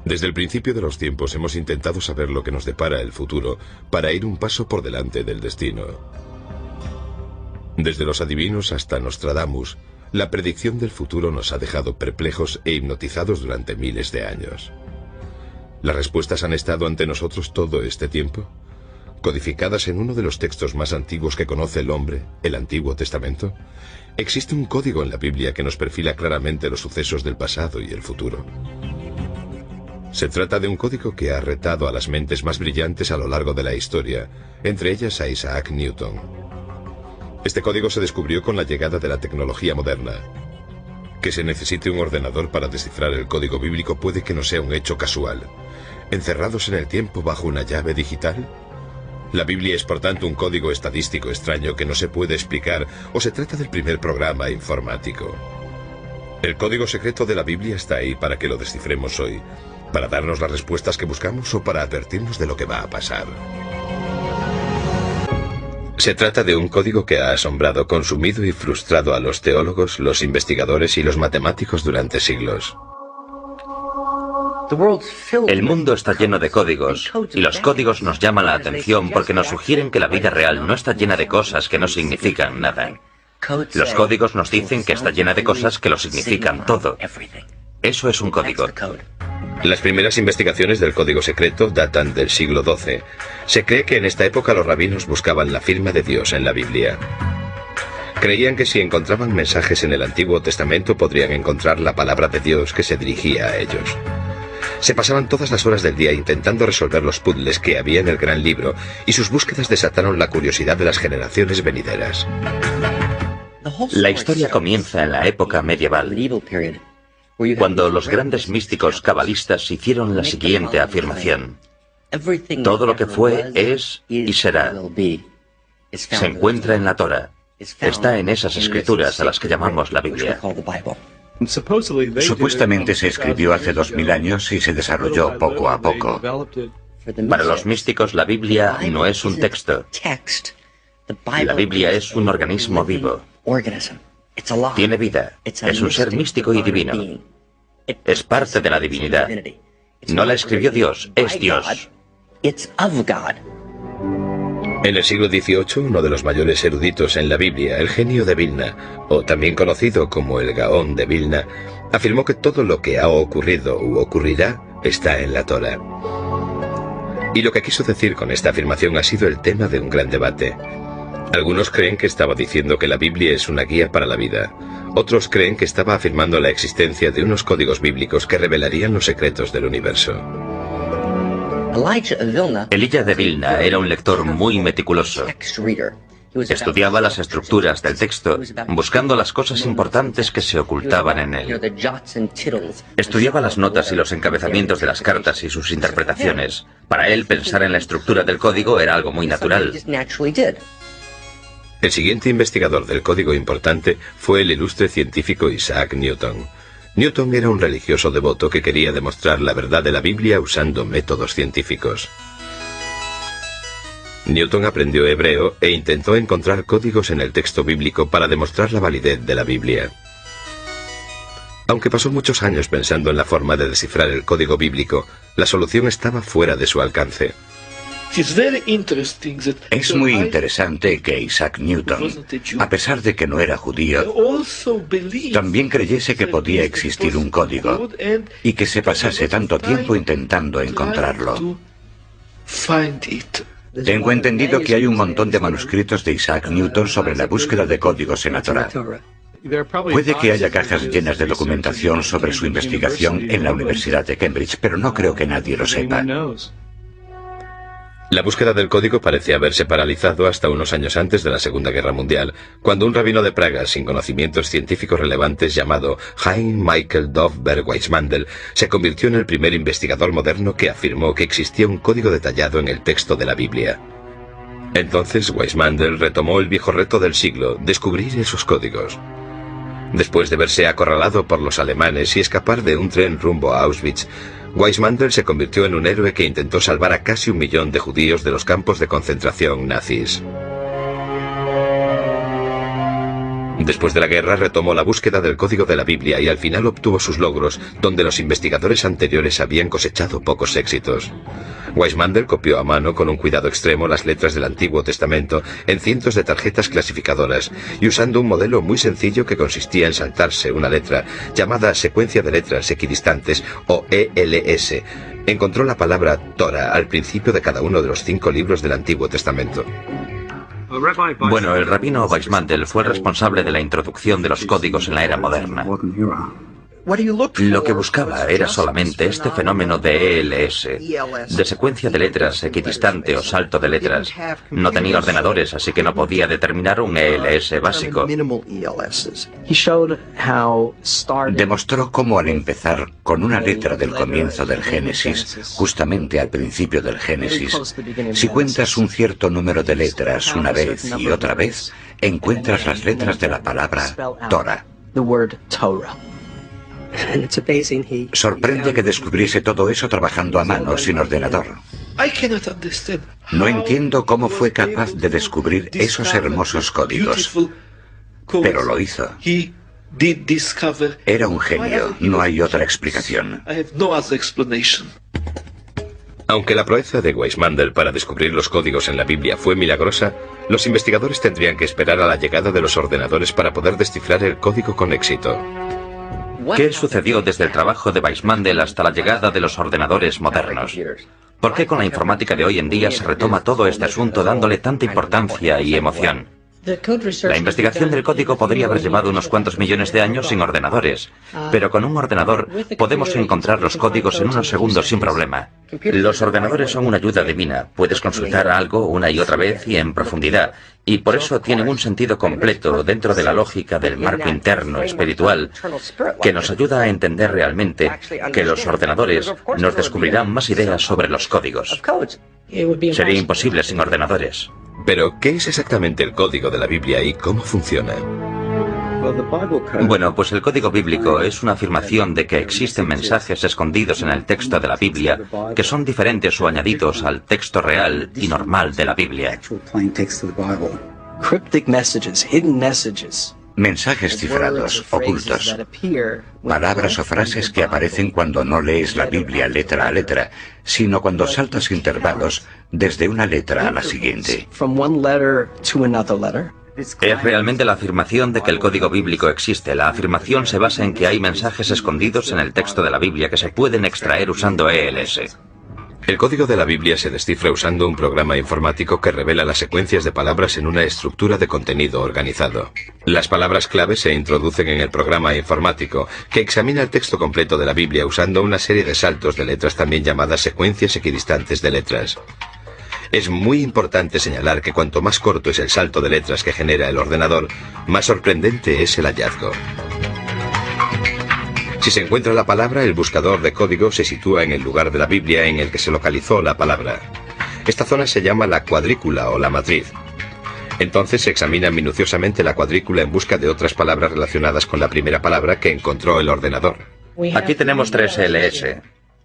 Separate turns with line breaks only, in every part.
Desde el principio de los tiempos hemos intentado saber lo que nos depara el futuro para ir un paso por delante del destino. Desde los adivinos hasta Nostradamus, la predicción del futuro nos ha dejado perplejos e hipnotizados durante miles de años. ¿Las respuestas han estado ante nosotros todo este tiempo? ¿Codificadas en uno de los textos más antiguos que conoce el hombre, el Antiguo Testamento? ¿Existe un código en la Biblia que nos perfila claramente los sucesos del pasado y el futuro? Se trata de un código que ha retado a las mentes más brillantes a lo largo de la historia, entre ellas a Isaac Newton. Este código se descubrió con la llegada de la tecnología moderna. Que se necesite un ordenador para descifrar el código bíblico puede que no sea un hecho casual. ¿Encerrados en el tiempo bajo una llave digital? ¿La Biblia es por tanto un código estadístico extraño que no se puede explicar o se trata del primer programa informático? El código secreto de la Biblia está ahí para que lo descifremos hoy. ¿Para darnos las respuestas que buscamos o para advertirnos de lo que va a pasar? Se trata de un código que ha asombrado, consumido y frustrado a los teólogos, los investigadores y los matemáticos durante siglos.
El mundo está lleno de códigos, y los códigos nos llaman la atención porque nos sugieren que la vida real no está llena de cosas que no significan nada. Los códigos nos dicen que está llena de cosas que lo significan todo. Eso es un código.
Las primeras investigaciones del código secreto datan del siglo XII. Se cree que en esta época los rabinos buscaban la firma de Dios en la Biblia. Creían que si encontraban mensajes en el Antiguo Testamento podrían encontrar la palabra de Dios que se dirigía a ellos. Se pasaban todas las horas del día intentando resolver los puzzles que había en el gran libro, y sus búsquedas desataron la curiosidad de las generaciones venideras.
La historia comienza en la época medieval, cuando los grandes místicos cabalistas hicieron la siguiente afirmación: todo lo que fue, es y será. Se encuentra en la Torá. Está en esas escrituras a las que llamamos la Biblia.
Supuestamente se escribió hace 2000 años y se desarrolló poco a poco.
Para los místicos, la Biblia no es un texto. La Biblia es un organismo vivo. Tiene vida. Es un ser místico y divino. Es parte de la divinidad. No la escribió Dios, es Dios.
En el siglo XVIII, uno de los mayores eruditos en la Biblia, el genio de Vilna, o también conocido como el Gaón de Vilna, afirmó que todo lo que ha ocurrido u ocurrirá está en la Torá. Y lo que quiso decir con esta afirmación ha sido el tema de un gran debate. Algunos creen que estaba diciendo que la Biblia es una guía para la vida. Otros creen que estaba afirmando la existencia de unos códigos bíblicos que revelarían los secretos del universo.
Elijah de Vilna era un lector muy meticuloso. Estudiaba las estructuras del texto, buscando las cosas importantes que se ocultaban en él. Estudiaba las notas y los encabezamientos de las cartas y sus interpretaciones. Para él, pensar en la estructura del código era algo muy natural.
El siguiente investigador del código importante fue el ilustre científico Isaac Newton. Newton era un religioso devoto que quería demostrar la verdad de la Biblia usando métodos científicos. Newton aprendió hebreo e intentó encontrar códigos en el texto bíblico para demostrar la validez de la Biblia. Aunque pasó muchos años pensando en la forma de descifrar el código bíblico, la solución estaba fuera de su alcance.
Es muy interesante que Isaac Newton, a pesar de que no era judío, también creyese que podía existir un código y que se pasase tanto tiempo intentando encontrarlo. Tengo entendido que hay un montón de manuscritos de Isaac Newton sobre la búsqueda de códigos en la Torá. Puede que haya cajas llenas de documentación sobre su investigación en la Universidad de Cambridge, pero no creo que nadie lo sepa.
La búsqueda del código parece haberse paralizado hasta unos años antes de la Segunda Guerra Mundial, cuando un rabino de Praga sin conocimientos científicos relevantes llamado Hein Michael Dovberg Weissmandel se convirtió en el primer investigador moderno que afirmó que existía un código detallado en el texto de la Biblia. Entonces Weissmandel retomó el viejo reto del siglo, descubrir esos códigos. Después de verse acorralado por los alemanes y escapar de un tren rumbo a Auschwitz, Weissmandel se convirtió en un héroe que intentó salvar a casi 1 millón de judíos de los campos de concentración nazis. Después de la guerra retomó la búsqueda del código de la Biblia y al final obtuvo sus logros, donde los investigadores anteriores habían cosechado pocos éxitos. Weissmandl copió a mano con un cuidado extremo las letras del Antiguo Testamento en cientos de tarjetas clasificadoras y usando un modelo muy sencillo que consistía en saltarse una letra, llamada secuencia de letras equidistantes o ELS. Encontró la palabra Torah al principio de cada uno de los 5 libros del Antiguo Testamento.
Bueno, el rabino Weissmandl fue el responsable de la introducción de los códigos en la era moderna. Lo que buscaba era solamente este fenómeno de ELS, de secuencia de letras equidistante o salto de letras. No tenía ordenadores, así que no podía determinar un ELS básico.
Demostró cómo al empezar con una letra del comienzo del Génesis, justamente al principio del Génesis, si cuentas un cierto número de letras una vez y otra vez, encuentras las letras de la palabra Torah. Sorprende que descubriese todo eso trabajando a mano, sin ordenador. No entiendo cómo fue capaz de descubrir esos hermosos códigos, pero lo hizo. Era un genio, no hay otra explicación.
Aunque la proeza de Weissmandl para descubrir los códigos en la Biblia fue milagrosa, los investigadores tendrían que esperar a la llegada de los ordenadores para poder descifrar el código con éxito.
¿Qué sucedió desde el trabajo de Weissmandl hasta la llegada de los ordenadores modernos? ¿Por qué con la informática de hoy en día se retoma todo este asunto dándole tanta importancia y emoción? La investigación del código podría haber llevado unos cuantos millones de años sin ordenadores, pero con un ordenador podemos encontrar los códigos en unos segundos sin problema. Los ordenadores son una ayuda divina, puedes consultar algo una y otra vez y en profundidad, y por eso tienen un sentido completo dentro de la lógica del marco interno espiritual, que nos ayuda a entender realmente que los ordenadores nos descubrirán más ideas sobre los códigos. Sería imposible sin ordenadores.
Pero, ¿qué es exactamente el código de la Biblia y cómo funciona?
Bueno, pues el código bíblico es una afirmación de que existen mensajes escondidos en el texto de la Biblia que son diferentes o añadidos al texto real y normal de la Biblia.
Mensajes cifrados, ocultos. Palabras o frases que aparecen cuando no lees la Biblia letra a letra, sino cuando saltas intervalos desde una letra a la siguiente.
Es realmente la afirmación de que el código bíblico existe. La afirmación se basa en que hay mensajes escondidos en el texto de la Biblia que se pueden extraer usando ELS.
El código de la Biblia se descifra usando un programa informático que revela las secuencias de palabras en una estructura de contenido organizado. Las palabras clave se introducen en el programa informático, que examina el texto completo de la Biblia usando una serie de saltos de letras también llamadas secuencias equidistantes de letras. Es muy importante señalar que cuanto más corto es el salto de letras que genera el ordenador, más sorprendente es el hallazgo. Si se encuentra la palabra, el buscador de código se sitúa en el lugar de la Biblia en el que se localizó la palabra. Esta zona se llama la cuadrícula o la matriz. Entonces se examina minuciosamente la cuadrícula en busca de otras palabras relacionadas con la primera palabra que encontró el ordenador.
Aquí tenemos 3 ELS: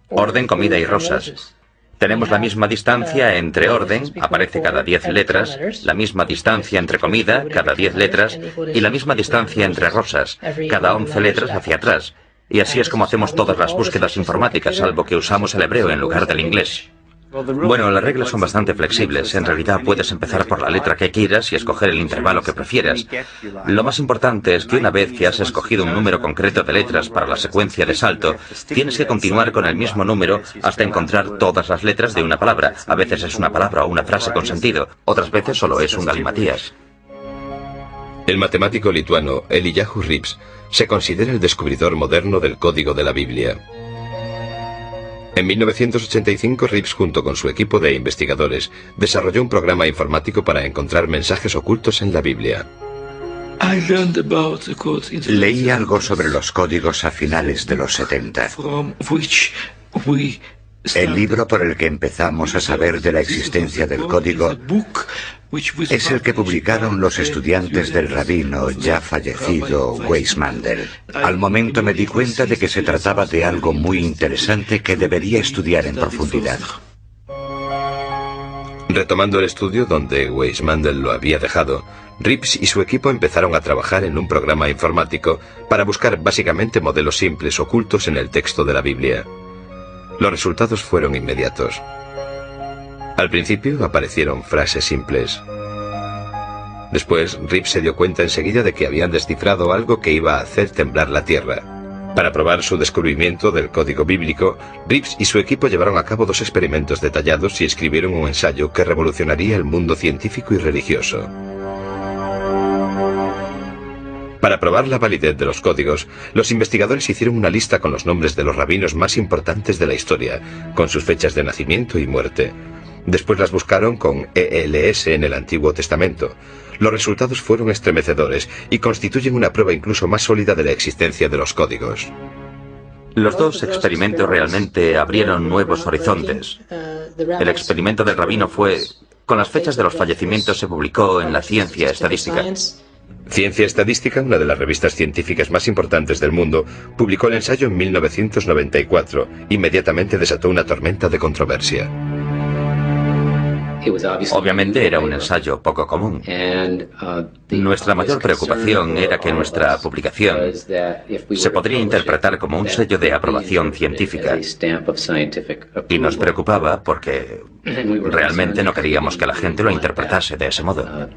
orden, comida y rosas. Tenemos la misma distancia entre orden, aparece cada 10 letras, la misma distancia entre comida, cada 10 letras, y la misma distancia entre rosas, cada 11 letras hacia atrás. Y así es como hacemos todas las búsquedas informáticas, salvo que usamos el hebreo en lugar del inglés. Bueno, las reglas son bastante flexibles. En realidad puedes empezar por la letra que quieras y escoger el intervalo que prefieras. Lo más importante es que una vez que has escogido un número concreto de letras para la secuencia de salto, tienes que continuar con el mismo número hasta encontrar todas las letras de una palabra. A veces es una palabra o una frase con sentido, otras veces solo es un galimatías.
El matemático lituano Eliyahu Rips se considera el descubridor moderno del código de la Biblia. En 1985, Rips, junto con su equipo de investigadores, desarrolló un programa informático para encontrar mensajes ocultos en la Biblia.
Leí algo sobre los códigos a finales de los 70. El libro por el que empezamos a saber de la existencia del código es el que publicaron los estudiantes del rabino ya fallecido Weissmandl. Al momento me di cuenta de que se trataba de algo muy interesante que debería estudiar en profundidad.
Retomando el estudio donde Weissmandl lo había dejado, Rips y su equipo empezaron a trabajar en un programa informático para buscar básicamente modelos simples ocultos en el texto de la Biblia. Los resultados fueron inmediatos. Al principio aparecieron frases simples. Después, Rips se dio cuenta enseguida de que habían descifrado algo que iba a hacer temblar la tierra. Para probar su descubrimiento del código bíblico, Rips y su equipo llevaron a cabo 2 experimentos detallados y escribieron un ensayo que revolucionaría el mundo científico y religioso. Para probar la validez de los códigos, los investigadores hicieron una lista con los nombres de los rabinos más importantes de la historia, con sus fechas de nacimiento y muerte. Después las buscaron con ELS en el Antiguo Testamento. Los resultados fueron estremecedores y constituyen una prueba incluso más sólida de la existencia de los códigos.
Los 2 experimentos realmente abrieron nuevos horizontes. El experimento del rabino fue... Con las fechas de los fallecimientos se publicó en la Ciencia Estadística.
Ciencia Estadística, una de las revistas científicas más importantes del mundo, publicó el ensayo en 1994. Inmediatamente desató una tormenta de controversia.
Obviamente era un ensayo poco común. Nuestra mayor preocupación era que nuestra publicación se podría interpretar como un sello de aprobación científica. Y nos preocupaba porque realmente no queríamos que la gente lo interpretase de ese modo.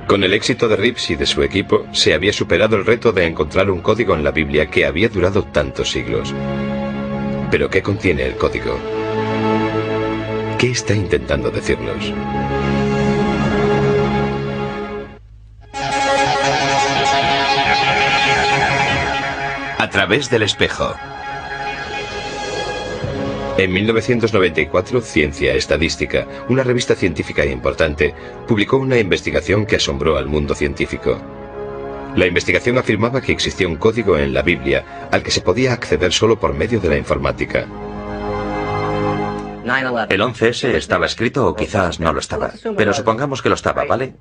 Con el éxito de Rips y de su equipo, se había superado el reto de encontrar un código en la Biblia que había durado tantos siglos. ¿Pero qué contiene el código? ¿Qué está intentando decirnos? A través del espejo. En 1994, Ciencia Estadística, una revista científica importante, publicó una investigación que asombró al mundo científico. La investigación afirmaba que existía un código en la Biblia al que se podía acceder solo por medio de la informática.
El 11S estaba escrito o quizás no lo estaba, pero supongamos que lo estaba, ¿vale?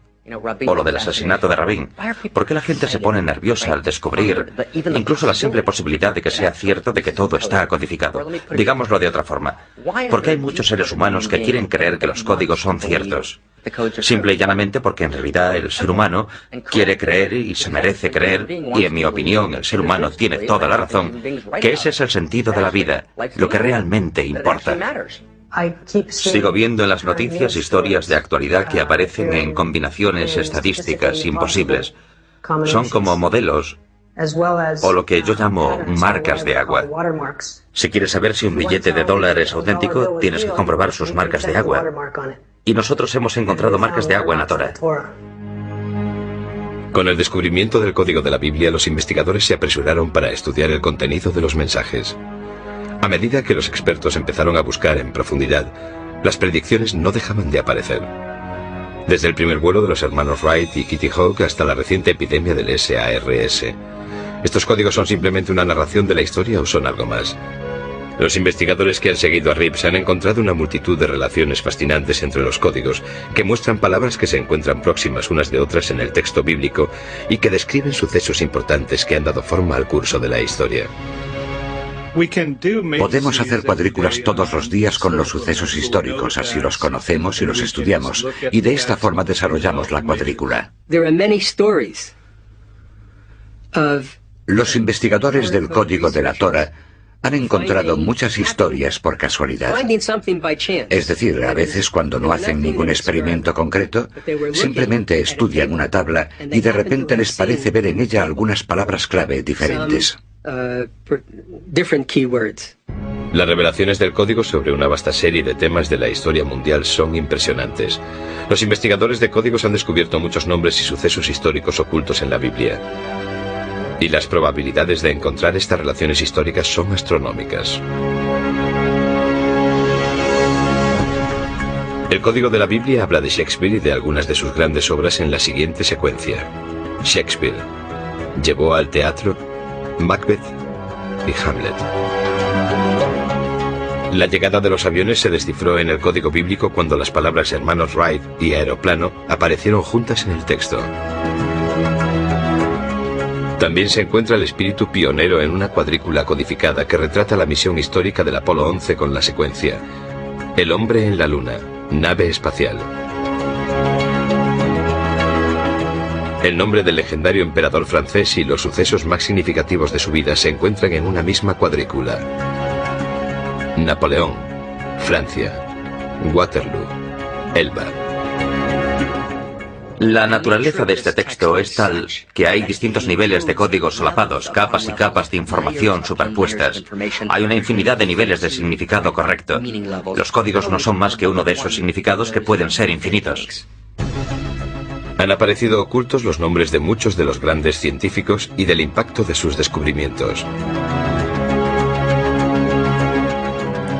O lo del asesinato de Rabin. ¿Por qué la gente se pone nerviosa al descubrir incluso la simple posibilidad de que sea cierto de que todo está codificado? Digámoslo de otra forma. ¿Por qué hay muchos seres humanos que quieren creer que los códigos son ciertos? Simple y llanamente porque en realidad el ser humano quiere creer y se merece creer, y en mi opinión el ser humano tiene toda la razón, que ese es el sentido de la vida, lo que realmente importa. Sigo viendo en las noticias historias de actualidad que aparecen en combinaciones estadísticas imposibles. Son como modelos, o lo que yo llamo marcas de agua. Si quieres saber si un billete de $1 es auténtico, tienes que comprobar sus marcas de agua. Y nosotros hemos encontrado marcas de agua en la Torá.
Con el descubrimiento del código de la Biblia, los investigadores se apresuraron para estudiar el contenido de los mensajes. A medida que los expertos empezaron a buscar en profundidad, las predicciones no dejaban de aparecer. Desde el primer vuelo de los hermanos Wright y Kitty Hawk hasta la reciente epidemia del SARS. ¿Estos códigos son simplemente una narración de la historia o son algo más? Los investigadores que han seguido a Rips han encontrado una multitud de relaciones fascinantes entre los códigos, que muestran palabras que se encuentran próximas unas de otras en el texto bíblico y que describen sucesos importantes que han dado forma al curso de la historia.
Podemos hacer cuadrículas todos los días con los sucesos históricos, así los conocemos y los estudiamos, y de esta forma desarrollamos la cuadrícula. Los investigadores del código de la Torá han encontrado muchas historias por casualidad. Es decir, a veces cuando no hacen ningún experimento concreto, simplemente estudian una tabla y de repente les parece ver en ella algunas palabras clave diferentes.
Las revelaciones del código sobre una vasta serie de temas de la historia mundial son impresionantes. Los investigadores de códigos han descubierto muchos nombres y sucesos históricos ocultos en la Biblia. Y las probabilidades de encontrar estas relaciones históricas son astronómicas. El código de la Biblia habla de Shakespeare y de algunas de sus grandes obras en la siguiente secuencia. Shakespeare llevó al teatro Macbeth y Hamlet. La llegada de los aviones se descifró en el código bíblico cuando las palabras hermanos Wright y aeroplano aparecieron juntas en el texto. También se encuentra el espíritu pionero en una cuadrícula codificada que retrata la misión histórica del Apolo 11 con la secuencia: el hombre en la luna, nave espacial. El nombre del legendario emperador francés y los sucesos más significativos de su vida se encuentran en una misma cuadrícula. Napoleón, Francia, Waterloo, Elba.
La naturaleza de este texto es tal que hay distintos niveles de códigos solapados, capas y capas de información superpuestas. Hay una infinidad de niveles de significado correcto. Los códigos no son más que uno de esos significados que pueden ser infinitos.
Han aparecido ocultos los nombres de muchos de los grandes científicos y del impacto de sus descubrimientos.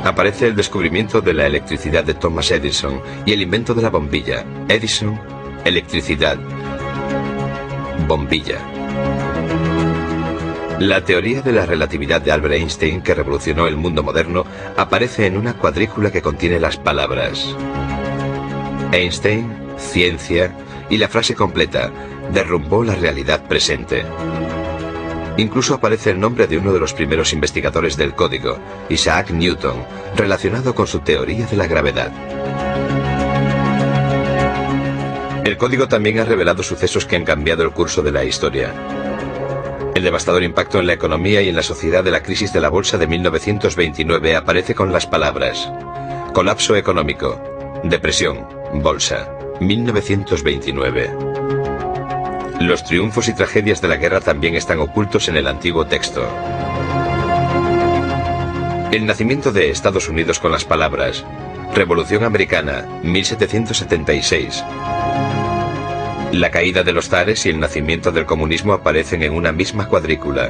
Aparece el descubrimiento de la electricidad de Thomas Edison y el invento de la bombilla. Edison, electricidad, bombilla. La teoría de la relatividad de Albert Einstein, que revolucionó el mundo moderno, aparece en una cuadrícula que contiene las palabras Einstein, ciencia y la frase completa: derrumbó la realidad presente. Incluso aparece el nombre de uno de los primeros investigadores del código, Isaac Newton, relacionado con su teoría de la gravedad. El código también ha revelado sucesos que han cambiado el curso de la historia. El devastador impacto en la economía y en la sociedad de la crisis de la bolsa de 1929 aparece con las palabras: colapso económico, depresión, bolsa, 1929. Los triunfos y tragedias de la guerra también están ocultos en el antiguo texto. El nacimiento de Estados Unidos con las palabras Revolución Americana, 1776. La caída de los zares y el nacimiento del comunismo aparecen en una misma cuadrícula.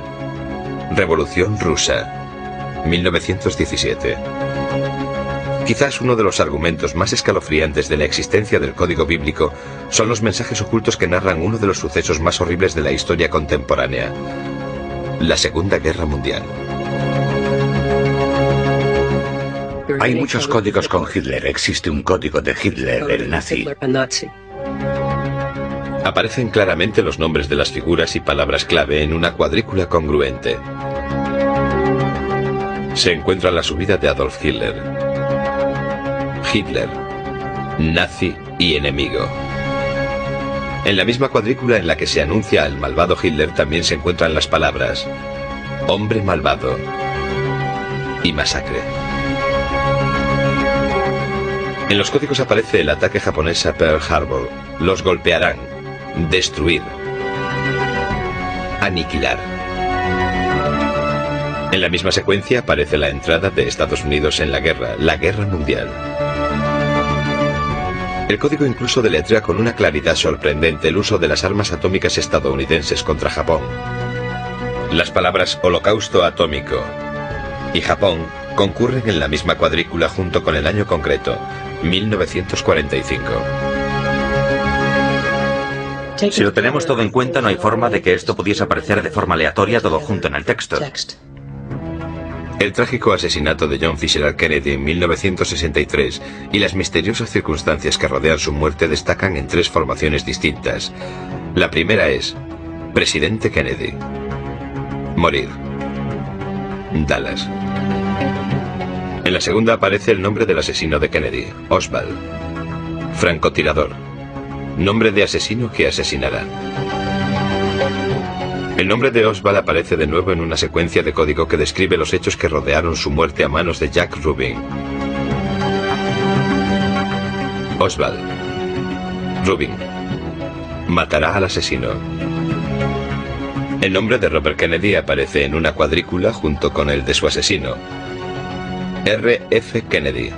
Revolución Rusa, 1917. Quizás uno de los argumentos más escalofriantes de la existencia del código bíblico son los mensajes ocultos que narran uno de los sucesos más horribles de la historia contemporánea: la Segunda Guerra Mundial.
Hay muchos códigos con Hitler. Existe un código de Hitler, el nazi.
Aparecen claramente los nombres de las figuras y palabras clave en una cuadrícula congruente. Se encuentra la subida de Adolf Hitler. Hitler, nazi y enemigo. En la misma cuadrícula en la que se anuncia al malvado Hitler también se encuentran las palabras hombre malvado y masacre. En los códigos aparece el ataque japonés a Pearl Harbor. Los golpearán, destruir, aniquilar. En la misma secuencia aparece la entrada de Estados Unidos en la Guerra Mundial. El código incluso deletrea con una claridad sorprendente el uso de las armas atómicas estadounidenses contra Japón. Las palabras holocausto atómico y Japón concurren en la misma cuadrícula junto con el año concreto, 1945.
Si lo tenemos todo en cuenta, no hay forma de que esto pudiese aparecer de forma aleatoria todo junto en el texto.
El trágico asesinato de John Fitzgerald Kennedy en 1963 y las misteriosas circunstancias que rodean su muerte destacan en tres formaciones distintas. La primera es Presidente Kennedy. Morir. Dallas. En la segunda aparece el nombre del asesino de Kennedy, Oswald. Francotirador. Nombre de asesino que asesinará. El nombre de Oswald aparece de nuevo en una secuencia de código que describe los hechos que rodearon su muerte a manos de Jack Rubin. Oswald. Rubin. Matará al asesino. El nombre de Robert Kennedy aparece en una cuadrícula junto con el de su asesino. R.F. Kennedy.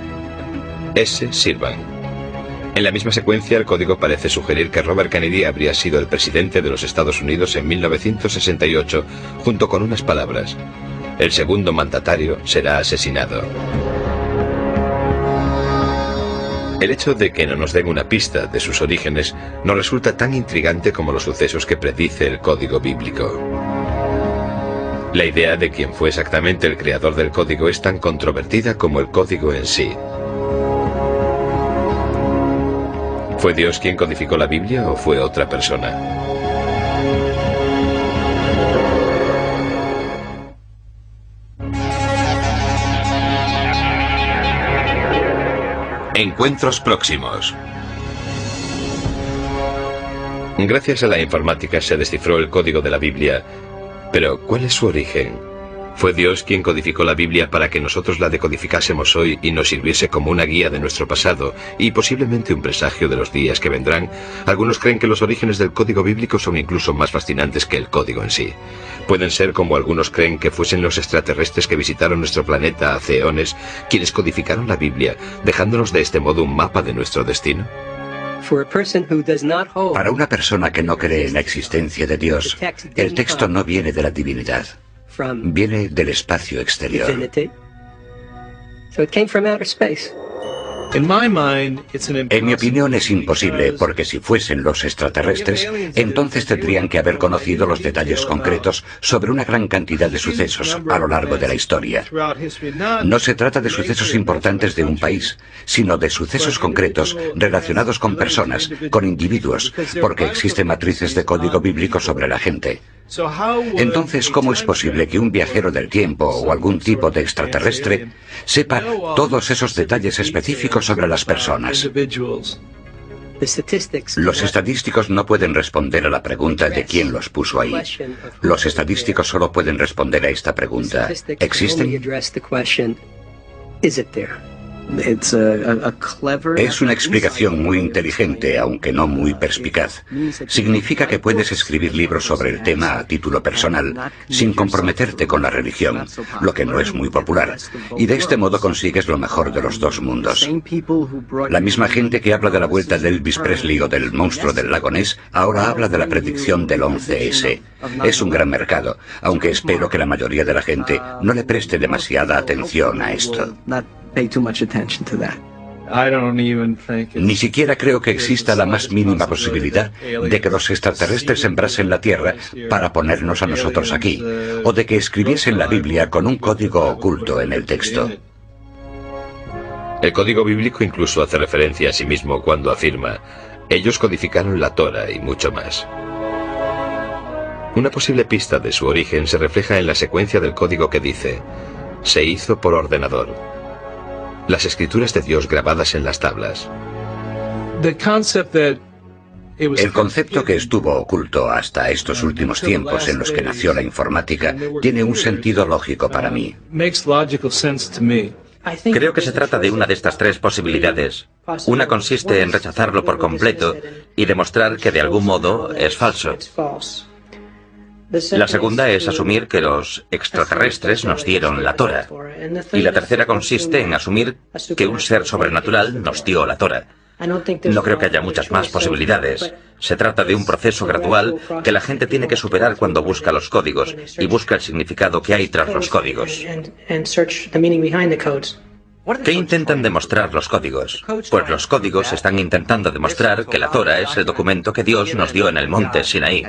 S. Sirvan. En la misma secuencia, el código parece sugerir que Robert Kennedy habría sido el presidente de los Estados Unidos en 1968, junto con unas palabras: el segundo mandatario será asesinado. El hecho de que no nos den una pista de sus orígenes nos resulta tan intrigante como los sucesos que predice el código bíblico. La idea de quién fue exactamente el creador del código es tan controvertida como el código en sí. ¿Fue Dios quien codificó la Biblia o fue otra persona? Encuentros próximos. Gracias a la informática se descifró el código de la Biblia. Pero, ¿cuál es su origen? ¿Fue Dios quien codificó la Biblia para que nosotros la decodificásemos hoy y nos sirviese como una guía de nuestro pasado y posiblemente un presagio de los días que vendrán? Algunos creen que los orígenes del código bíblico son incluso más fascinantes que el código en sí. Pueden ser como algunos creen que fuesen los extraterrestres que visitaron nuestro planeta hace eones quienes codificaron la Biblia, dejándonos de este modo un mapa de nuestro destino.
Para una persona que no cree en la existencia de Dios, el texto no viene de la divinidad. Viene del espacio exterior. En mi opinión es imposible, porque si fuesen los extraterrestres, entonces tendrían que haber conocido los detalles concretos sobre una gran cantidad de sucesos a lo largo de la historia. No se trata de sucesos importantes de un país, sino de sucesos concretos relacionados con personas, con individuos, porque existen matrices de código bíblico sobre la gente. Entonces, ¿cómo es posible que un viajero del tiempo o algún tipo de extraterrestre sepa todos esos detalles específicos sobre las personas? Los estadísticos no pueden responder a la pregunta de quién los puso ahí. Los estadísticos solo pueden responder a esta pregunta: ¿existen? Es una explicación muy inteligente, aunque no muy perspicaz. Significa que puedes escribir libros sobre el tema a título personal, sin comprometerte con la religión, lo que no es muy popular, y de este modo consigues lo mejor de los dos mundos. La misma gente que habla de la vuelta de Elvis Presley o del monstruo del lago Ness, ahora habla de la predicción del 11S. Es un gran mercado, aunque espero que la mayoría de la gente no le preste demasiada atención a esto. Ni siquiera creo que exista la más mínima posibilidad de que los extraterrestres sembrasen la Tierra para ponernos a nosotros aquí, o de que escribiesen la Biblia con un código oculto en el texto.
El código bíblico incluso hace referencia a sí mismo cuando afirma: ellos codificaron la Torá y mucho más. Una posible pista de su origen se refleja en la secuencia del código que dice: se hizo por ordenador. Las escrituras de Dios grabadas en las tablas.
El concepto que estuvo oculto hasta estos últimos tiempos en los que nació la informática tiene un sentido lógico para mí.
Creo que se trata de una de estas tres posibilidades. Una consiste en rechazarlo por completo y demostrar que de algún modo es falso. La segunda es asumir que los extraterrestres nos dieron la Torá. Y la tercera consiste en asumir que un ser sobrenatural nos dio la Torá. No creo que haya muchas más posibilidades. Se trata de un proceso gradual que la gente tiene que superar cuando busca los códigos y busca el significado que hay tras los códigos. ¿Qué intentan demostrar los códigos? Pues los códigos están intentando demostrar que la Torá es el documento que Dios nos dio en el monte Sinaí.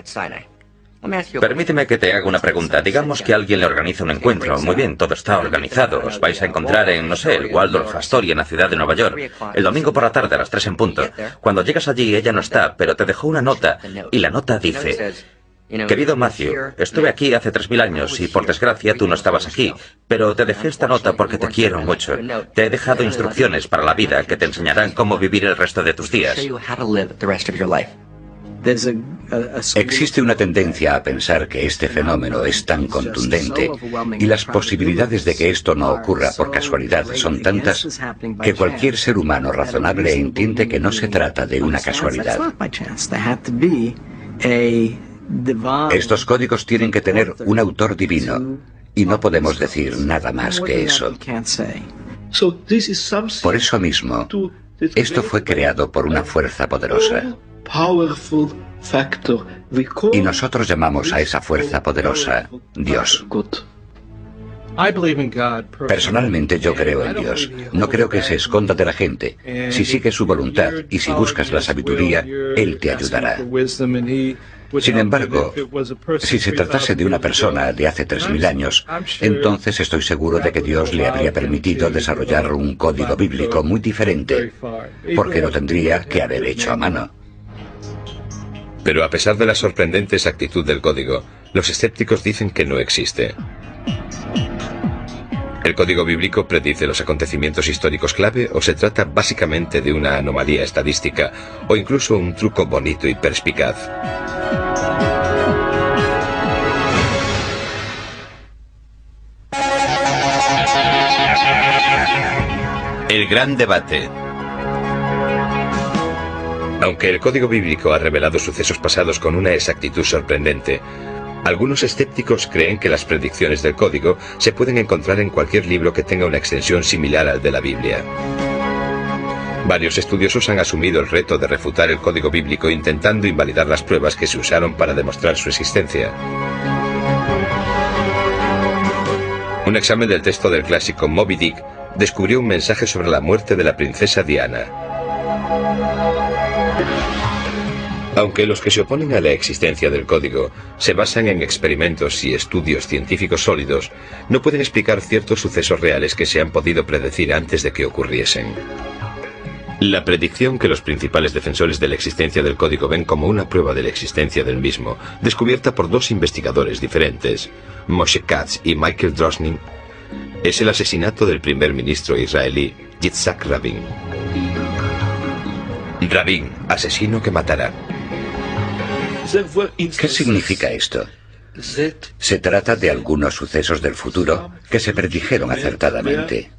Permíteme que te haga una pregunta. Digamos que alguien le organiza un encuentro. Muy bien, todo está organizado. Os vais a encontrar en, no sé, el Waldorf Astoria, en la ciudad de Nueva York, el domingo por la tarde a las 3 en punto. Cuando llegas allí, ella no está, pero te dejó una nota, y la nota dice: querido Matthew, estuve aquí hace 3000 años y por desgracia tú no estabas aquí, pero te dejé esta nota porque te quiero mucho. Te he dejado instrucciones para la vida que te enseñarán cómo vivir el resto de tus días.
Existe una tendencia a pensar que este fenómeno es tan contundente y las posibilidades de que esto no ocurra por casualidad son tantas que cualquier ser humano razonable entiende que no se trata de una casualidad. Estos códigos tienen que tener un autor divino y no podemos decir nada más que eso. Por eso mismo, esto fue creado por una fuerza poderosa. Y nosotros llamamos a esa fuerza poderosa Dios. Personalmente yo creo en Dios. No creo que se esconda de la gente. Si sigues su voluntad y si buscas la sabiduría, Él te ayudará. Sin embargo, si se tratase de una persona de hace 3000 años, entonces estoy seguro de que Dios le habría permitido desarrollar un código bíblico muy diferente, porque lo tendría que haber hecho a mano.
Pero a pesar de la sorprendente exactitud del código, los escépticos dicen que no existe. ¿El código bíblico predice los acontecimientos históricos clave o se trata básicamente de una anomalía estadística o incluso un truco bonito y perspicaz? El gran debate. Aunque el código bíblico ha revelado sucesos pasados con una exactitud sorprendente, algunos escépticos creen que las predicciones del código se pueden encontrar en cualquier libro que tenga una extensión similar al de la Biblia. Varios estudiosos han asumido el reto de refutar el código bíblico intentando invalidar las pruebas que se usaron para demostrar su existencia. Un examen del texto del clásico Moby Dick descubrió un mensaje sobre la muerte de la princesa Diana. Aunque los que se oponen a la existencia del código se basan en experimentos y estudios científicos sólidos, no pueden explicar ciertos sucesos reales que se han podido predecir antes de que ocurriesen. La predicción que los principales defensores de la existencia del código ven como una prueba de la existencia del mismo, descubierta por dos investigadores diferentes, Moshe Katz y Michael Drosnin, es el asesinato del primer ministro israelí, Yitzhak Rabin. Rabin, asesino que matará.
¿Qué significa esto? Se trata de algunos sucesos del futuro que se predijeron acertadamente.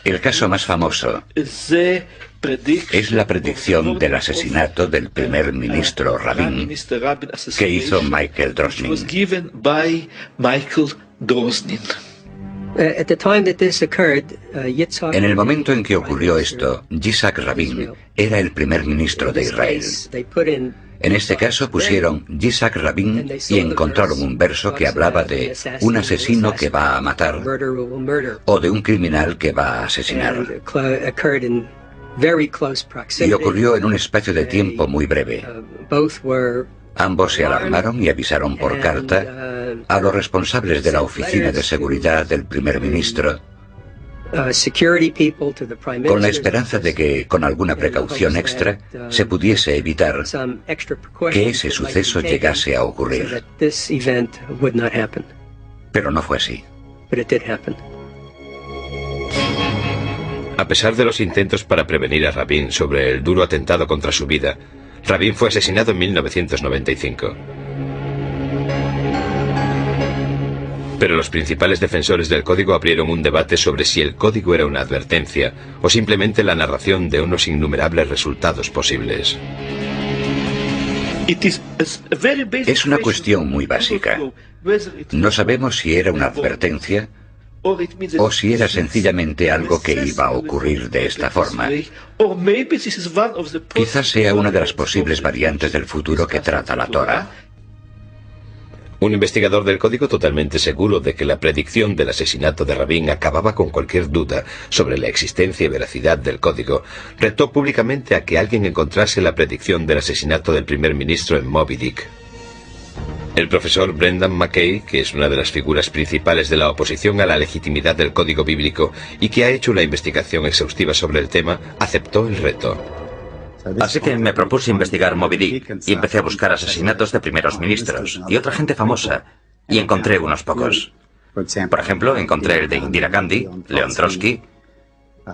El caso más famoso es la predicción del asesinato del primer ministro Rabin que hizo Michael Drosnin. En el momento en que ocurrió esto, Yitzhak Rabin era el primer ministro de Israel. En este caso pusieron Yitzhak Rabin y encontraron un verso que hablaba de un asesino que va a matar o de un criminal que va a asesinar. Y ocurrió en un espacio de tiempo muy breve. Ambos se alarmaron y avisaron por carta a los responsables de la oficina de seguridad del primer ministro, con la esperanza de que, con alguna precaución extra, se pudiese evitar que ese suceso llegase a ocurrir. Pero no fue así.
A pesar de los intentos para prevenir a Rabin sobre el duro atentado contra su vida, Rabin fue asesinado en 1995. Pero los principales defensores del código abrieron un debate sobre si el código era una advertencia o simplemente la narración de unos innumerables resultados posibles.
Es una cuestión muy básica. No sabemos si era una advertencia o si era sencillamente algo que iba a ocurrir de esta forma. Quizás sea una de las posibles variantes del futuro que trata la Torá.
Un investigador del código totalmente seguro de que la predicción del asesinato de Rabin acababa con cualquier duda sobre la existencia y veracidad del código, retó públicamente a que alguien encontrase la predicción del asesinato del primer ministro en Moby Dick. El profesor Brendan McKay, que es una de las figuras principales de la oposición a la legitimidad del código bíblico y que ha hecho una investigación exhaustiva sobre el tema, aceptó el reto.
Así que me propuse investigar Moby Dick y empecé a buscar asesinatos de primeros ministros y otra gente famosa, y encontré unos pocos. Por ejemplo, encontré el de Indira Gandhi, Leon Trotsky,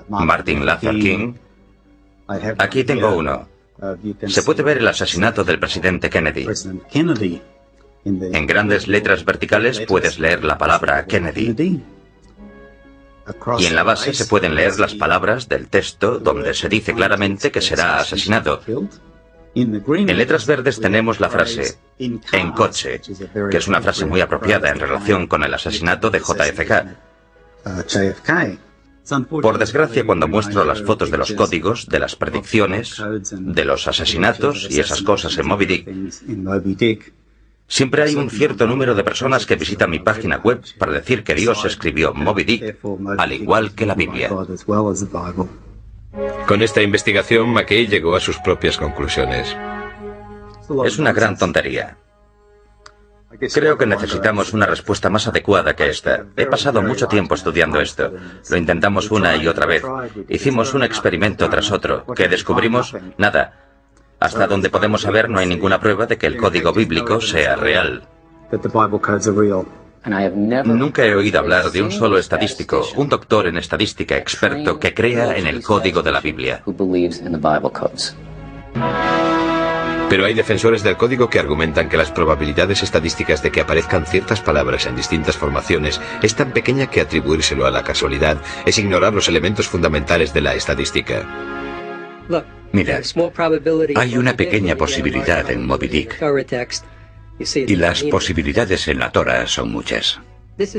Martin Luther King. Aquí tengo uno. Se puede ver el asesinato del presidente Kennedy. En grandes letras verticales puedes leer la palabra Kennedy. Y en la base se pueden leer las palabras del texto donde se dice claramente que será asesinado. En letras verdes tenemos la frase en coche, que es una frase muy apropiada en relación con el asesinato de JFK. Por desgracia, cuando muestro las fotos de los códigos, de las predicciones, de los asesinatos y esas cosas en Moby Dick, siempre hay un cierto número de personas que visitan mi página web para decir que Dios escribió Moby Dick, al igual que la Biblia.
Con esta investigación, McKay llegó a sus propias conclusiones.
Es una gran tontería. Creo que necesitamos una respuesta más adecuada que esta. He pasado mucho tiempo estudiando esto. Lo intentamos una y otra vez. Hicimos un experimento tras otro. ¿Qué descubrimos? Nada. Hasta donde podemos saber, no hay ninguna prueba de que el código bíblico sea real. Nunca he oído hablar de un solo estadístico, un doctor en estadística experto que crea en el código de la Biblia.
Pero hay defensores del código que argumentan que las probabilidades estadísticas de que aparezcan ciertas palabras en distintas formaciones es tan pequeña que atribuírselo a la casualidad es ignorar los elementos fundamentales de la estadística.
Mira, hay una pequeña posibilidad en Moby Dick, y las posibilidades en la Torah son muchas.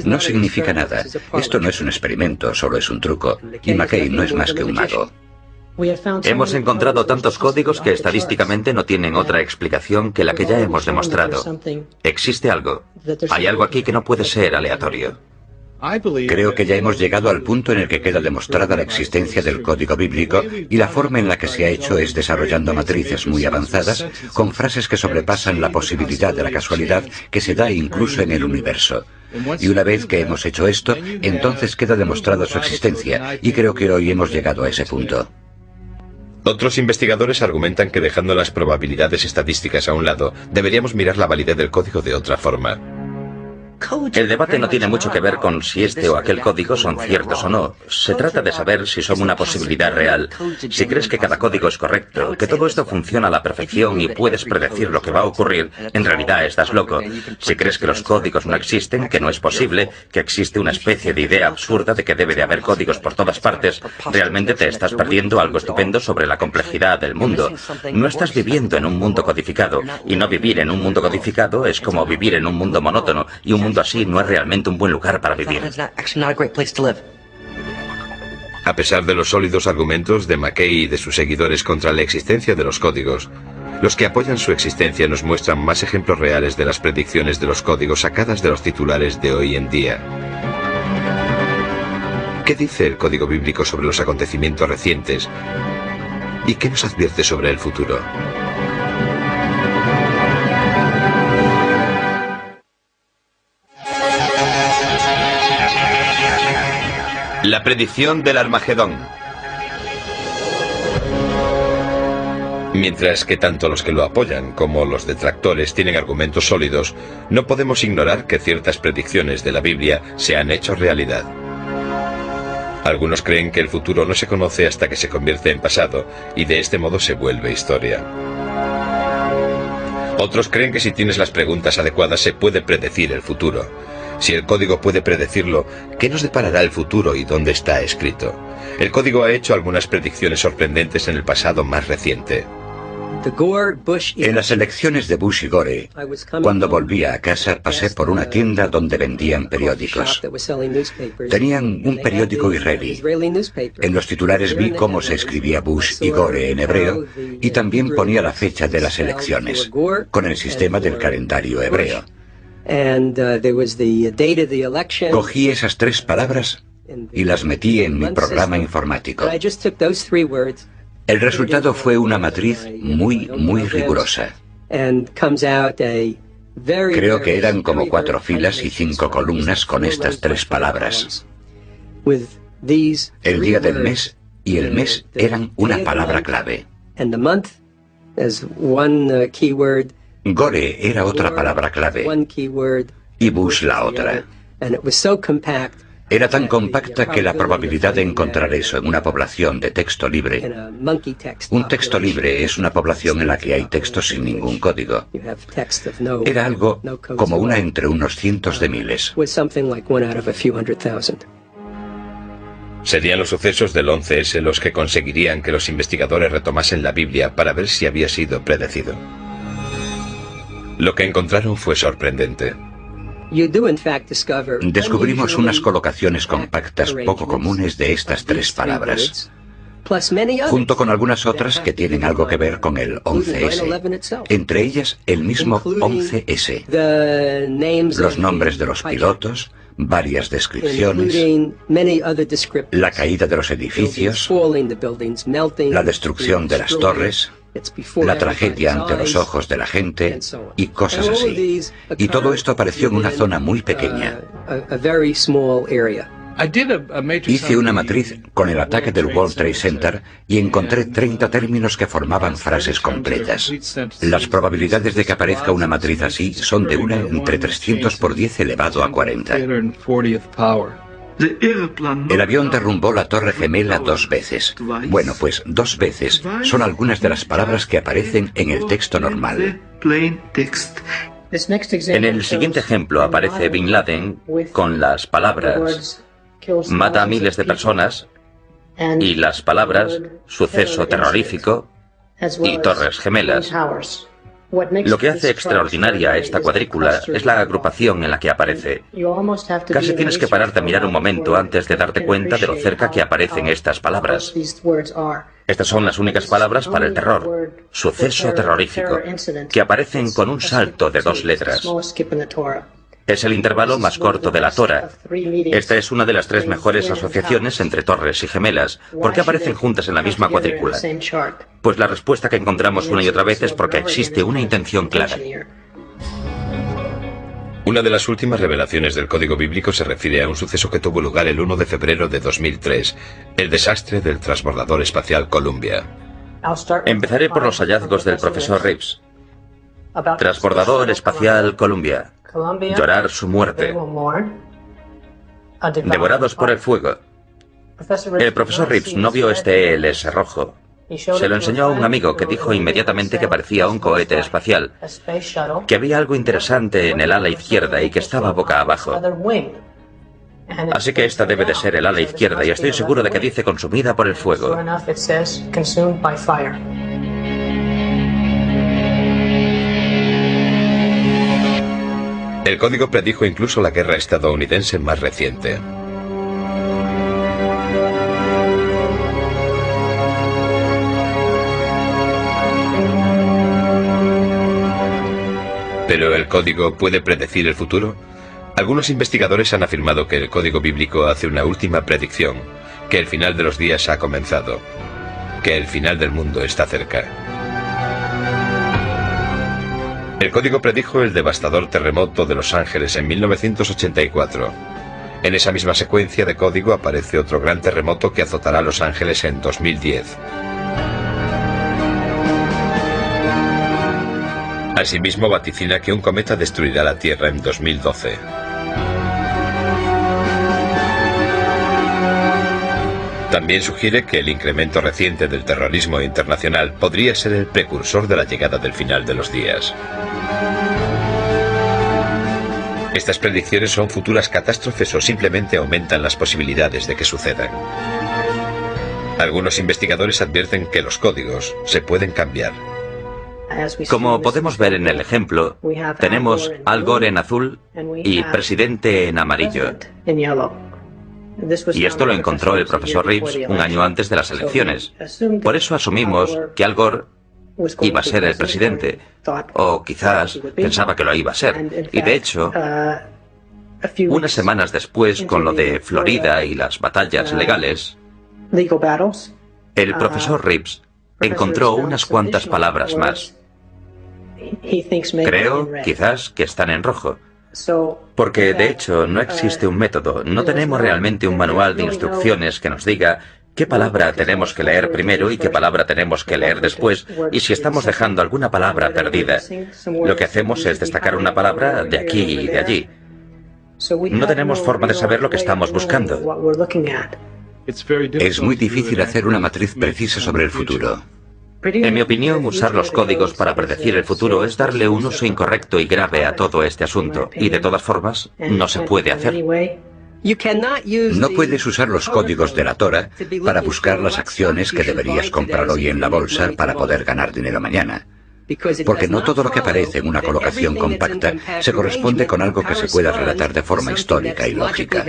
No significa nada. Esto no es un experimento, solo es un truco. Y McKay no es más que un mago.
Hemos encontrado tantos códigos que estadísticamente no tienen otra explicación que la que ya hemos demostrado. Existe algo. Hay algo aquí que no puede ser aleatorio.
Creo que ya hemos llegado al punto en el que queda demostrada la existencia del código bíblico y la forma en la que se ha hecho es desarrollando matrices muy avanzadas con frases que sobrepasan la posibilidad de la casualidad que se da incluso en el universo. Y una vez que hemos hecho esto, entonces queda demostrada su existencia y creo que hoy hemos llegado a ese punto.
Otros investigadores argumentan que dejando las probabilidades estadísticas a un lado, deberíamos mirar la validez del código de otra forma.
El debate no tiene mucho que ver con si este o aquel código son ciertos o no. Se trata de saber si son una posibilidad real. Si crees que cada código es correcto, que todo esto funciona a la perfección y puedes predecir lo que va a ocurrir, en realidad estás loco. Si crees que los códigos no existen, que no es posible, que existe una especie de idea absurda de que debe de haber códigos por todas partes, realmente te estás perdiendo algo estupendo sobre la complejidad del mundo. No estás viviendo en un mundo codificado, y no vivir en un mundo codificado es como vivir en un mundo monótono, y un mundo así no es realmente un buen lugar para vivir.
A pesar de los sólidos argumentos de McKay y de sus seguidores contra la existencia de los códigos, los que apoyan su existencia nos muestran más ejemplos reales de las predicciones de los códigos sacadas de los titulares de hoy en día. ¿Qué dice el código bíblico sobre los acontecimientos recientes? ¿Y qué nos advierte sobre el futuro? La predicción del Armagedón. Mientras que tanto los que lo apoyan como los detractores tienen argumentos sólidos, no podemos ignorar que ciertas predicciones de la Biblia se han hecho realidad. Algunos creen que el futuro no se conoce hasta que se convierte en pasado, y de este modo se vuelve historia. Otros creen que si tienes las preguntas adecuadas se puede predecir el futuro. Si el código puede predecirlo, ¿qué nos deparará el futuro y dónde está escrito? El código ha hecho algunas predicciones sorprendentes en el pasado más reciente.
En las elecciones de Bush y Gore, cuando volvía a casa pasé por una tienda donde vendían periódicos. Tenían un periódico israelí. En los titulares vi cómo se escribía Bush y Gore en hebreo y también ponía la fecha de las elecciones, con el sistema del calendario hebreo. Cogí esas tres palabras y las metí en mi programa informático. El resultado fue una matriz muy rigurosa. Creo que eran como 4 filas y 5 columnas con estas 3 palabras. El día del mes y el mes eran una palabra clave. Gore era otra palabra clave y Bush la otra. Era tan compacta que la probabilidad de encontrar eso en una población de texto libre. Un texto libre es una población en la que hay textos sin ningún código. Era algo como una entre unos cientos de miles.
Serían los sucesos del 11S los que conseguirían que los investigadores retomasen la Biblia para ver si había sido predecido. Lo que encontraron fue sorprendente.
Descubrimos unas colocaciones compactas poco comunes de estas 3 palabras, junto con algunas otras que tienen algo que ver con el 11S, entre ellas el mismo 11S, los nombres de los pilotos, varias descripciones, la caída de los edificios, la destrucción de las torres, la tragedia ante los ojos de la gente y cosas así. Y todo esto apareció en una zona muy pequeña. Hice una matriz con el ataque del World Trade Center y encontré 30 términos que formaban frases completas. Las probabilidades de que aparezca una matriz así son de 1 entre 300 por 10 elevado a 40. El avión derrumbó la Torre Gemela 2 veces. Bueno, pues 2 veces son algunas de las palabras que aparecen en el texto normal.
En el siguiente ejemplo aparece Bin Laden con las palabras mata a miles de personas y las palabras suceso terrorífico y Torres Gemelas. Lo que hace extraordinaria a esta cuadrícula es la agrupación en la que aparece. Casi tienes que pararte a mirar un momento antes de darte cuenta de lo cerca que aparecen estas palabras. Estas son las únicas palabras para el terror, suceso terrorífico, que aparecen con un salto de 2 letras. Es el intervalo más corto de la Torah. Esta es una de las 3 mejores asociaciones entre torres y gemelas. ¿Por qué aparecen juntas en la misma cuadrícula? Pues la respuesta que encontramos una y otra vez es porque existe una intención clara.
Una de las últimas revelaciones del Código Bíblico se refiere a un suceso que tuvo lugar el 1 de febrero de 2003, el desastre del transbordador espacial Columbia.
Empezaré por los hallazgos del profesor Reeves. Transbordador espacial Columbia. Llorar su muerte. Devorados por el fuego. El profesor Reeves no vio este ELS rojo. Se lo enseñó a un amigo que dijo inmediatamente que parecía un cohete espacial, que había algo interesante en el ala izquierda y que estaba boca abajo. Así que esta debe de ser el ala izquierda y estoy seguro de que dice consumida por el fuego.
El código predijo incluso la guerra estadounidense más reciente. ¿Pero el código puede predecir el futuro? Algunos investigadores han afirmado que el código bíblico hace una última predicción, que el final de los días ha comenzado, que el final del mundo está cerca. El código predijo el devastador terremoto de Los Ángeles en 1984. En esa misma secuencia de código aparece otro gran terremoto que azotará Los Ángeles en 2010. Asimismo vaticina que un cometa destruirá la Tierra en 2012. También sugiere que el incremento reciente del terrorismo internacional podría ser el precursor de la llegada del final de los días. ¿Estas predicciones son futuras catástrofes o simplemente aumentan las posibilidades de que sucedan? Algunos investigadores advierten que los códigos se pueden cambiar.
Como podemos ver en el ejemplo, tenemos Al Gore en azul y presidente en amarillo. Y esto lo encontró el profesor Reeves un año antes de las elecciones. Por eso asumimos que Al Gore iba a ser el presidente, o quizás pensaba que lo iba a ser. Y de hecho, unas semanas después, con lo de Florida y las batallas legales, el profesor Reeves encontró unas cuantas palabras más. Creo, quizás, que están en rojo. Porque, de hecho, no existe un método, no tenemos realmente un manual de instrucciones que nos diga qué palabra tenemos que leer primero y qué palabra tenemos que leer después, y si estamos dejando alguna palabra perdida. Lo que hacemos es destacar una palabra de aquí y de allí. No tenemos forma de saber lo que estamos buscando.
Es muy difícil hacer una matriz precisa sobre el futuro.
En mi opinión, usar los códigos para predecir el futuro es darle un uso incorrecto y grave a todo este asunto, y de todas formas, no se puede hacer.
No puedes usar los códigos de la Torah para buscar las acciones que deberías comprar hoy en la bolsa para poder ganar dinero mañana. Porque no todo lo que aparece en una colocación compacta se corresponde con algo que se pueda relatar de forma histórica y lógica.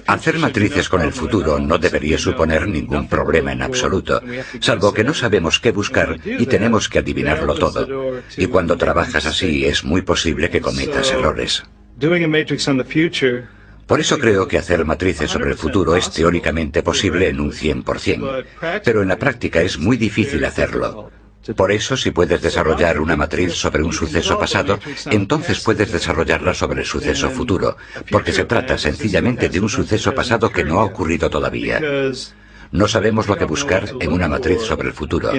Hacer matrices con el futuro no debería suponer ningún problema en absoluto, salvo que no sabemos qué buscar y tenemos que adivinarlo todo. Y cuando trabajas así es muy posible que cometas errores. Por eso creo que hacer matrices sobre el futuro es teóricamente posible en un 100%, pero en la práctica es muy difícil hacerlo. Por eso, si puedes desarrollar una matriz sobre un suceso pasado, entonces puedes desarrollarla sobre el suceso futuro, porque se trata sencillamente de un suceso pasado que no ha ocurrido todavía. No sabemos lo que buscar en una matriz sobre el futuro.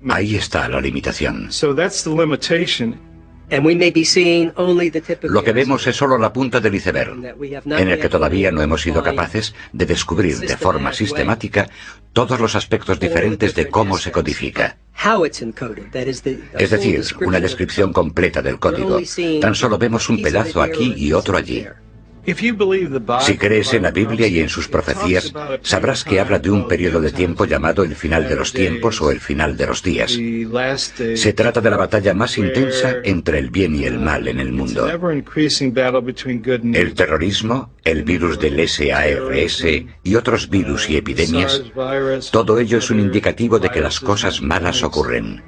Ahí está la limitación. Lo que vemos es solo la punta del iceberg, en el que todavía no hemos sido capaces de descubrir de forma sistemática todos los aspectos diferentes de cómo se codifica. Es decir, una descripción completa del código. Tan solo vemos un pedazo aquí y otro allí. Si crees en la Biblia y en sus profecías, sabrás que habla de un periodo de tiempo llamado el final de los tiempos o el final de los días. Se trata de la batalla más intensa entre el bien y el mal en el mundo. El terrorismo, el virus del SARS y otros virus y epidemias, todo ello es un indicativo de que las cosas malas ocurren.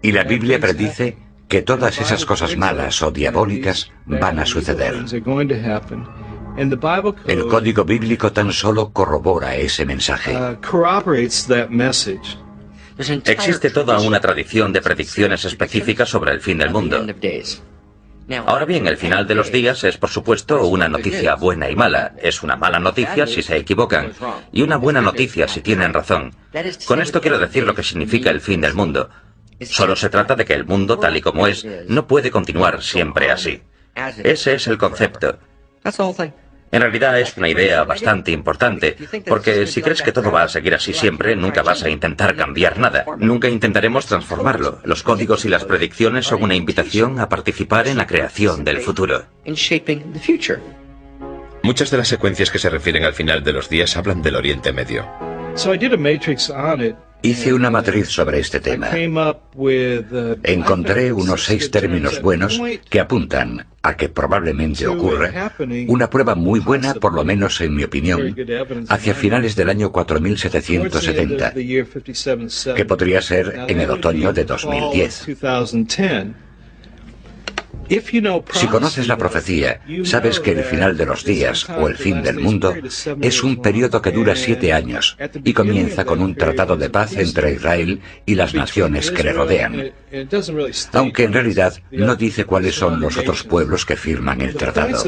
Y la Biblia predice que todas esas cosas malas o diabólicas van a suceder. El código bíblico tan solo corrobora ese mensaje.
Existe toda una tradición de predicciones específicas sobre el fin del mundo. Ahora bien, el final de los días es, por supuesto, una noticia buena y mala. Es una mala noticia si se equivocan, y una buena noticia si tienen razón. Con esto quiero decir lo que significa el fin del mundo. Solo se trata de que el mundo, tal y como es, no puede continuar siempre así. Ese es el concepto. En realidad es una idea bastante importante, porque si crees que todo va a seguir así siempre, nunca vas a intentar cambiar nada. Nunca intentaremos transformarlo. Los códigos y las predicciones son una invitación a participar en la creación del futuro.
Muchas de las secuencias que se refieren al final de los días hablan del Oriente Medio.
Hice una matriz sobre este tema. Encontré unos 6 términos buenos que apuntan a que probablemente ocurra una prueba muy buena, por lo menos en mi opinión, hacia finales del año 4770, que podría ser en el otoño de 2010. Si conoces la profecía, sabes que el final de los días, o el fin del mundo, es un periodo que dura 7 años y comienza con un tratado de paz entre Israel y las naciones que le rodean. Aunque en realidad no dice cuáles son los otros pueblos que firman el tratado.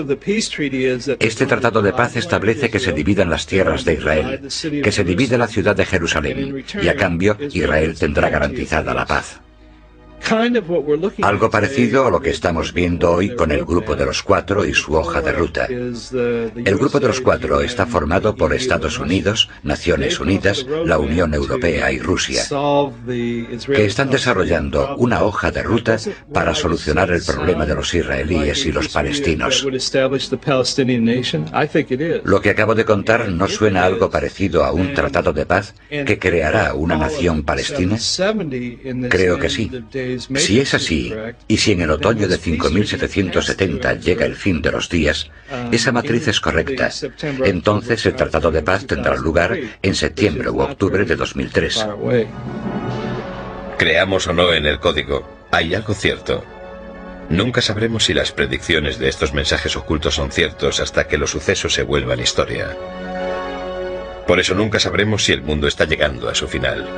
Este tratado de paz establece que se dividan las tierras de Israel, que se divide la ciudad de Jerusalén, y a cambio Israel tendrá garantizada la paz. Algo parecido a lo que estamos viendo hoy con el Grupo de los Cuatro y su hoja de ruta. El Grupo de los Cuatro está formado por Estados Unidos, Naciones Unidas, la Unión Europea y Rusia, que están desarrollando una hoja de ruta para solucionar el problema de los israelíes y los palestinos. Lo que acabo de contar no suena algo parecido a un tratado de paz que creará una nación palestina. Creo que sí. Si es así, y si en el otoño de 5770 llega el fin de los días, esa matriz es correcta. Entonces el Tratado de Paz tendrá lugar en septiembre u octubre de 2003.
Creamos o no en el código, hay algo cierto. Nunca sabremos si las predicciones de estos mensajes ocultos son ciertos hasta que los sucesos se vuelvan historia. Por eso nunca sabremos si el mundo está llegando a su final.